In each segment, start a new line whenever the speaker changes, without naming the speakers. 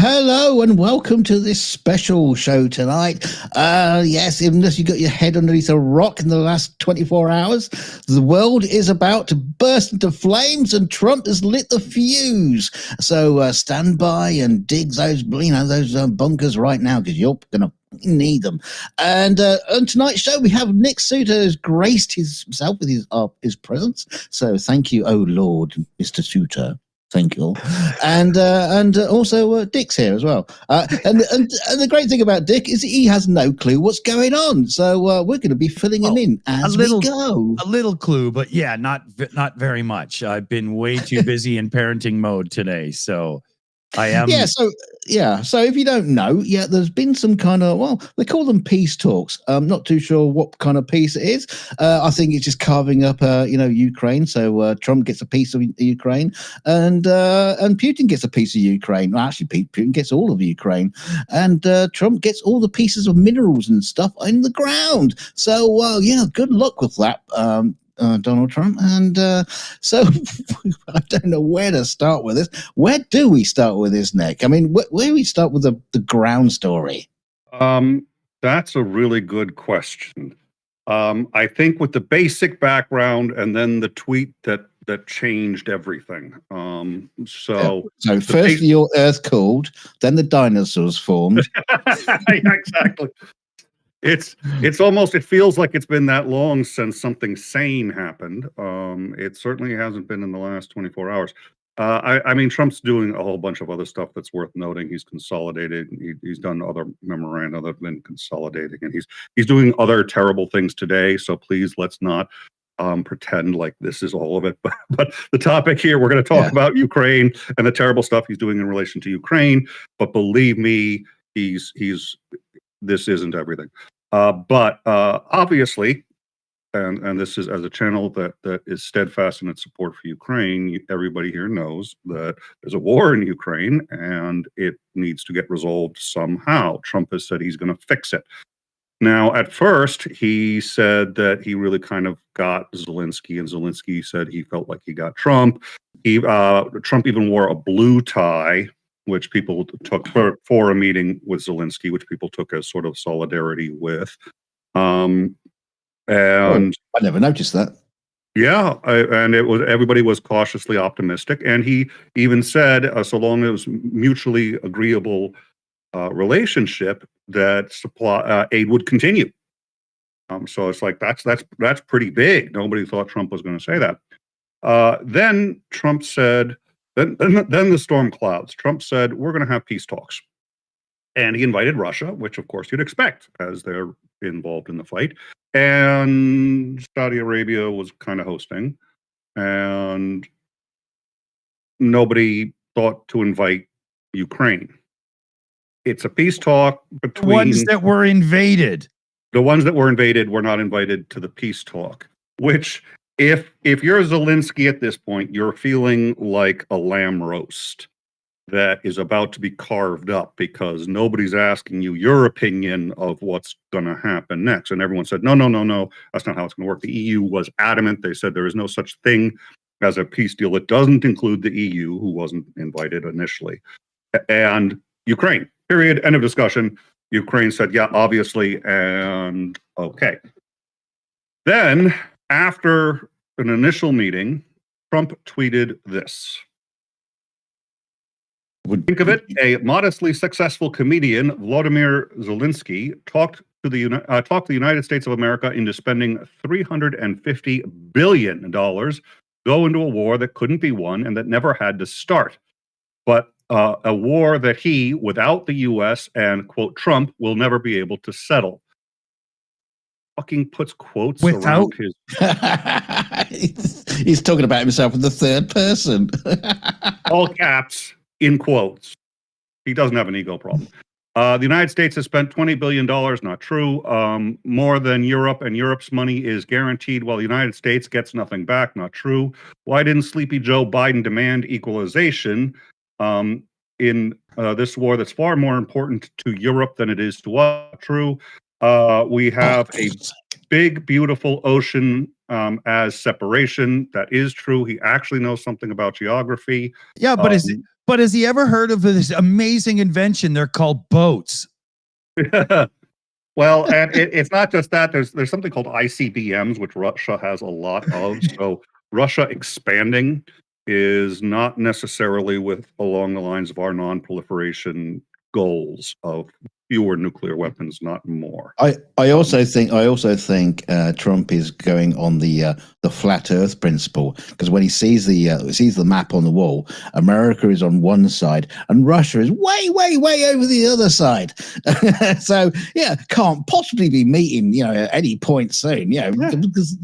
Hello and welcome to this special show tonight. Yes, unless you got your head underneath a rock in the last 24 hours, the world is about to burst into flames and Trump has lit the fuse. So stand by and dig those bunkers right now because you're going to need them. And on tonight's show, we have Nick Suter who's graced himself with his presence. So thank you, oh Lord, Mr. Suter. Thank you. And also Dick's here as well. And the great thing about Dick is he has no clue what's going on. So we're going to be filling him in as we go.
A little clue, but yeah, not very much. I've been way too busy in parenting mode today, so I am.
So if you don't know, there's been some kind of, well, they call them peace talks. I'm not too sure what kind of peace it is. I think it's just carving up, Ukraine. So Trump gets a piece of Ukraine, and Putin gets a piece of Ukraine. Well, actually, Putin gets all of Ukraine, and Trump gets all the pieces of minerals and stuff in the ground. So good luck with that. Donald Trump, and so I don't know where to start with this. Where do we start with this, Nick? I mean, where do we start with the ground story?
That's a really good question. I think with the basic background and then the tweet that changed everything. So
first your Earth cooled, then the dinosaurs formed.
Exactly. It's almost, it feels like it's been that long since something sane happened. It certainly hasn't been in the last 24 hours. I mean, Trump's doing a whole bunch of other stuff that's worth noting. He's consolidated. He's done other memoranda other than consolidating, and he's doing other terrible things today. So please, let's not pretend like this is all of it. But the topic here, we're going to talk about Ukraine and the terrible stuff he's doing in relation to Ukraine. But believe me, this isn't everything. But obviously, and this is as a channel that is steadfast in its support for Ukraine, everybody here knows that there's a war in Ukraine and it needs to get resolved somehow. Trump has said he's going to fix it. Now, at first, he said that he really kind of got Zelensky, and Zelensky said he felt like he got Trump. Trump even wore a blue tie, which people took for a meeting with Zelensky, which people took as sort of solidarity with. And
I never noticed that.
Yeah, and everybody was cautiously optimistic, and he even said, so long as mutually agreeable relationship, that supply aid would continue. So it's like that's pretty big. Nobody thought Trump was going to say that. Then Trump said. Then the storm clouds. Trump said, we're going to have peace talks. And he invited Russia, which of course you'd expect as they're involved in the fight. And Saudi Arabia was kind of hosting. And nobody thought to invite Ukraine. It's a peace talk between...
The ones that were invaded.
The ones that were invaded were not invited to the peace talk, which... If you're Zelensky at this point, you're feeling like a lamb roast that is about to be carved up because nobody's asking you your opinion of what's going to happen next. And everyone said, no, that's not how it's going to work. The EU was adamant. They said there is no such thing as a peace deal. It doesn't include the EU, who wasn't invited initially. And Ukraine, period, end of discussion. Ukraine said, yeah, obviously, and okay. Then... After an initial meeting, Trump tweeted this. Think of it, a modestly successful comedian, Vladimir Zelensky, talked the United States of America into spending $350 billion, go into a war that couldn't be won and that never had to start. But a war that he, without the U.S. and, quote, Trump, will never be able to settle. Fucking puts quotes around his...
He's talking about himself in the third person.
All caps, in quotes. He doesn't have an ego problem. The United States has spent $20 billion, not true. More than Europe, and Europe's money is guaranteed while the United States gets nothing back, not true. Why didn't Sleepy Joe Biden demand equalization in this war that's far more important to Europe than it is to us? True. We have a big, beautiful ocean as separation. That is true. He actually knows something about geography.
Yeah, but But has he ever heard of this amazing invention? They're called boats.
Well, and it's not just that. There's something called ICBMs, which Russia has a lot of. So Russia expanding is not necessarily along the lines of our non-proliferation goals of fewer nuclear weapons, not more.
I also think Trump is going on the flat Earth principle, because when he sees the map on the wall, America is on one side and Russia is way over the other side. So yeah, can't possibly be meeting at any point soon. Because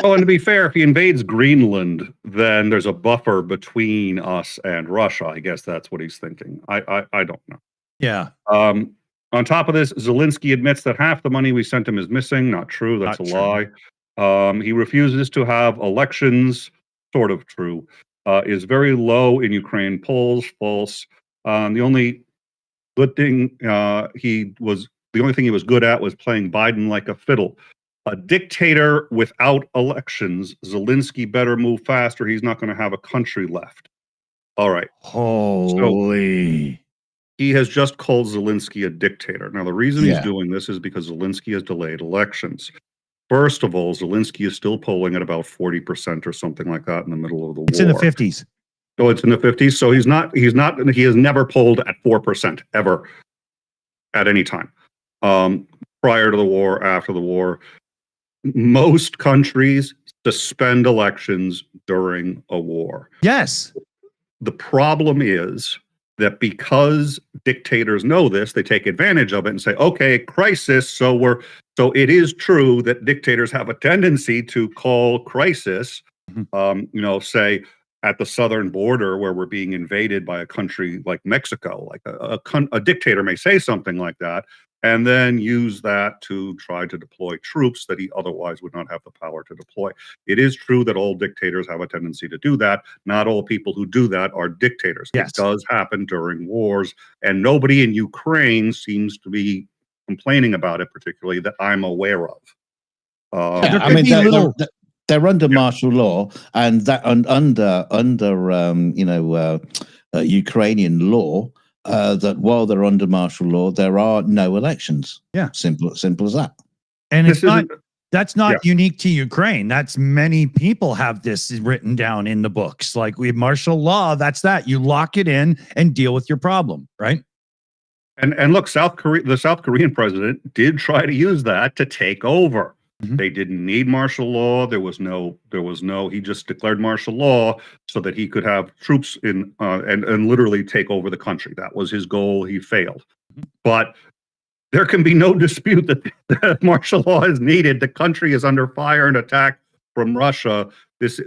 Well, and to be fair, if he invades Greenland, then there's a buffer between us and Russia. I guess that's what he's thinking. I don't know.
Yeah.
On top of this, Zelensky admits that half the money we sent him is missing. Not true. That's
Not
a
true.
lie. He refuses to have elections. Sort of true. Is very low in Ukraine polls. False. The only thing he was good at was playing Biden like a fiddle. A dictator without elections. Zelensky better move faster. He's not going to have a country left. All right.
Holy.
He has just called Zelensky a dictator. Now, the reason he's doing this is because Zelensky has delayed elections. First of all, Zelensky is still polling at about 40% or something like that in the middle of the war.
It's in the 50s.
Oh, it's in the 50s. So he has never polled at 4% ever at any time. Prior to the war, after the war. Most countries suspend elections during a war.
Yes.
The problem is that because dictators know this, they take advantage of it and say, okay, crisis. So it is true that dictators have a tendency to call crisis, say at the southern border where we're being invaded by a country like Mexico, like a dictator may say something like that, and then use that to try to deploy troops that he otherwise would not have the power to deploy. It is true that all dictators have a tendency to do that. Not all people who do that are dictators.
Yes.
It does happen during wars, and nobody in Ukraine seems to be complaining about it, particularly that I'm aware of.
They're under martial law, and that under Ukrainian law. That while they're under martial law, there are no elections.
Yeah,
simple as that.
And that's not unique to Ukraine. That's many people have this written down in the books. Like we have martial law. That's that you lock it in and deal with your problem, right?
And look, the South Korean president did try to use that to take over. Mm-hmm. They didn't need martial law. There was no. He just declared martial law so that he could have troops in and literally take over the country. That was his goal. He failed, but there can be no dispute that martial law is needed. The country is under fire and attack from Russia. It's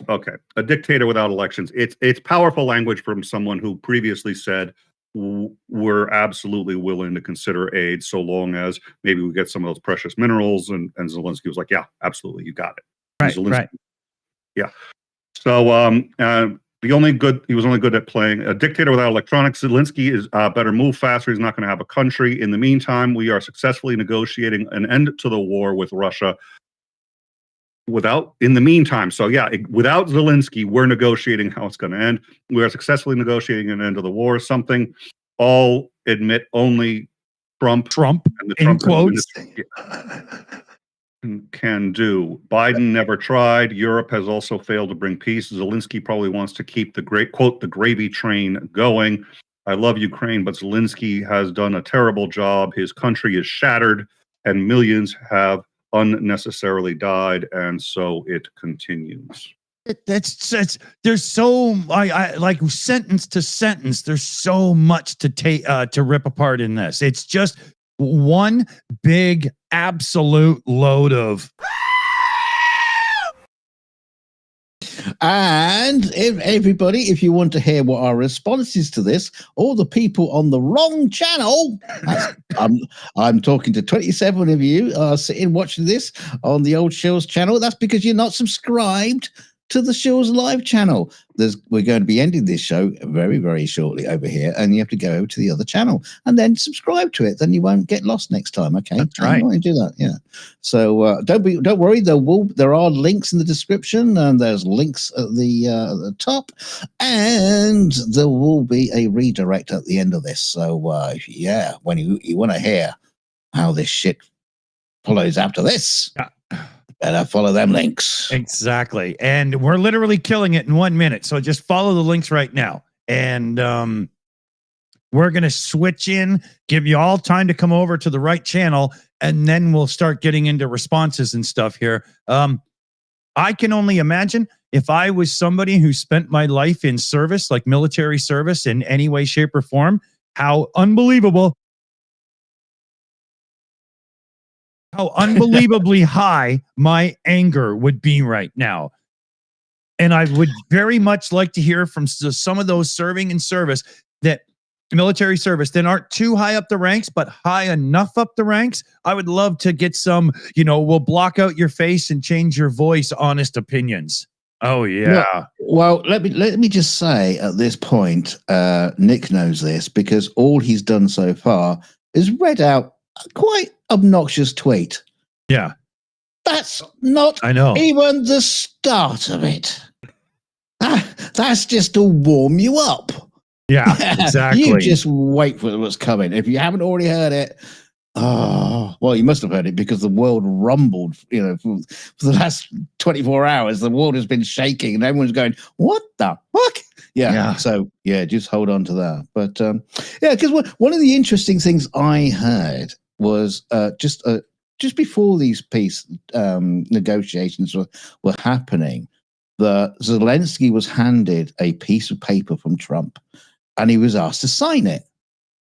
okay. A dictator without elections. It's powerful language from someone who previously said, we're absolutely willing to consider aid so long as maybe we get some of those precious minerals. And Zelensky was like, yeah, absolutely, you got it.
Right.
Yeah. So he was only good at playing a dictator without electronics. Zelensky is better move faster. He's not going to have a country. In the meantime, we are successfully negotiating an end to the war with Russia. Without Zelensky, we're negotiating how it's going to end. We are successfully negotiating an end to the war. Something all admit only Trump and the
in quotes
can do. Biden never tried. Europe has also failed to bring peace. Zelensky probably wants to keep the gravy train going. I love Ukraine, but Zelensky has done a terrible job. His country is shattered, and millions have unnecessarily died, and so it continues.
There's so I like sentence to sentence. There's so much to rip apart in this. It's just one big absolute load of.
And if you want to hear what our response is to this, all the people on the wrong channel, I'm talking to 27 of you are sitting watching this on the old Shills channel. That's because you're not subscribed to the Shills Live channel. We're going to be ending this show very, very shortly over here, and you have to go over to the other channel and then subscribe to it. Then you won't get lost next time. Okay,
that's right.
You want to do that, yeah. So don't worry. There are links in the description, and there's links at the top, and there will be a redirect at the end of this. So yeah, when you want to hear how this shit follows after this, better follow them links.
Exactly. And we're literally killing it in 1 minute. So just follow the links right now. And we're going to switch in, give you all time to come over to the right channel, and then we'll start getting into responses and stuff here. I can only imagine if I was somebody who spent my life in service, like military service in any way, shape, or form, how unbelievably high my anger would be right now. And I would very much like to hear from some of those serving in service, that military service that aren't too high up the ranks, but high enough up the ranks. I would love to get some, we'll block out your face and change your voice, honest opinions. Oh, yeah.
Well, let me just say at this point, Nick knows this because all he's done so far is read out a quite obnoxious tweet.
Yeah.
That's not even the start of it. That's just to warm you up.
Yeah, exactly.
You just wait for what's coming. If you haven't already heard it, well, you must have heard it because the world rumbled, for the last 24 hours. The world has been shaking and everyone's going, what the fuck? Yeah. So, just hold on to that. But, because one of the interesting things I heard was just before these peace negotiations were happening, that Zelensky was handed a piece of paper from Trump and he was asked to sign it.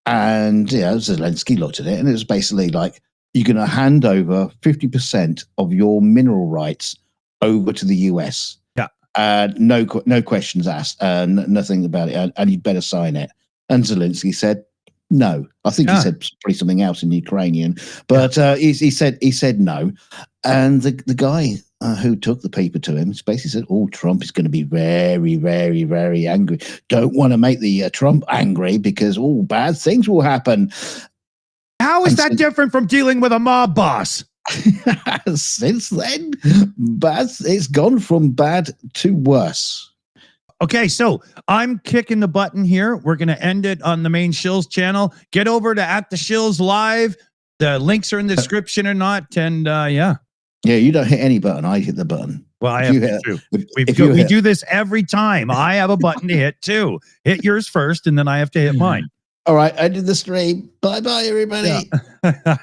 And Zelensky looked at it and it was basically like, you're going to hand over 50% of your mineral rights over to the US. Yeah. No questions asked, nothing about it. And you'd better sign it. And Zelensky said, no. I think he said probably something else in Ukrainian, but he said no. And the guy who took the paper to him basically said, Trump is going to be very, very, very angry. Don't want to make the Trump angry because bad things will happen.
How is that different from dealing with a mob boss?
Since then, it's gone from bad to worse.
Okay, so I'm kicking the button here. We're going to end it on the main Shills channel. Get over to @ the Shills Live. The links are in the description or not. And Yeah,
you don't hit any button. I hit the button.
Well, I have to too. We do this every time. I have a button to hit too. Hit yours first, and then I have to hit mine.
All right, I did the stream. Bye-bye, everybody.
Yeah.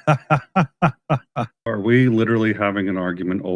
Are we literally having an argument over